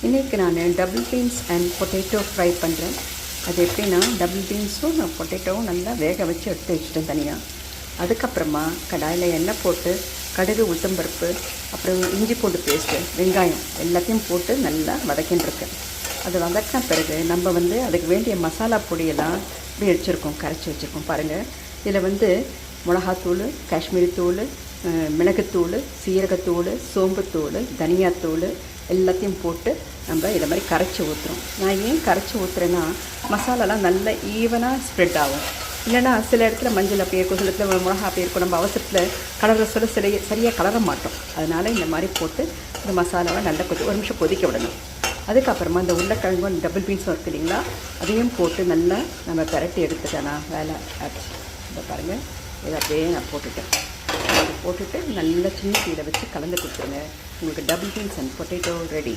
இன்றைக்கி நான் double beans and potato fry பண்ணுறேன். அது எப்படின்னா, டபுள் பீன்ஸும் நான் பொட்டேட்டோவும் நல்லா வேக வச்சு எடுத்து வச்சுட்டேன் தனியாக. அதுக்கப்புறமா கடாயில் எண்ணெய் போட்டு கடுகு, உளுத்தம்பருப்பு, அப்புறம் இஞ்சி பூண்டு பேஸ்ட்டு, வெங்காயம் எல்லாத்தையும் போட்டு நல்லா வதக்கின்றிருக்கேன். அது வதக்கின பிறகு நம்ம அதுக்கு வேண்டிய மசாலா பொடியெல்லாம் இப்படி வச்சுருக்கோம், கரைச்சி வச்சுருக்கோம் பாருங்கள். இதில் மிளகாத்தூள், காஷ்மீரி தூள், மிளகுத்தூள், சீரகத்தூள், சோம்புத்தூள், தனியாத்தூள் எல்லாத்தையும் போட்டு நம்ம இதை மாதிரி கரைச்சி ஊற்றுறோம். நான் ஏன் கரைச்சி ஊற்றுறேன்னா, மசாலாலாம் நல்லா ஈவனாக ஸ்ப்ரெட் ஆகும். இல்லைனா சில இடத்துல மஞ்சள் அப்படியே இருக்கும், சில இடத்துல மிளகா அப்படியே இருக்கும். நம்ம அவசரத்தில் கலர சரியாக கலர மாட்டோம். அதனால் இந்த மாதிரி போட்டு இந்த மசாலாவை நல்லா ஒரு நிமிஷம் கொதிக்க விடணும். அதுக்கப்புறமா இந்த உருளைக்கிழங்கும் டபுள் பீன்ஸும் இருக்குது இல்லைங்களா, அதையும் போட்டு நல்லா நம்ம பிரட்டி எடுத்துட்டேன்னா வேலை ஆச்சு. இதை பாருங்கள், இதை அப்படியே நான் போட்டுட்டேன். போட்டுட்டு நல்லா சின்ன தீயில வச்சு கலந்து கொடுத்துருங்க. உங்களுக்கு double beans and potato ready.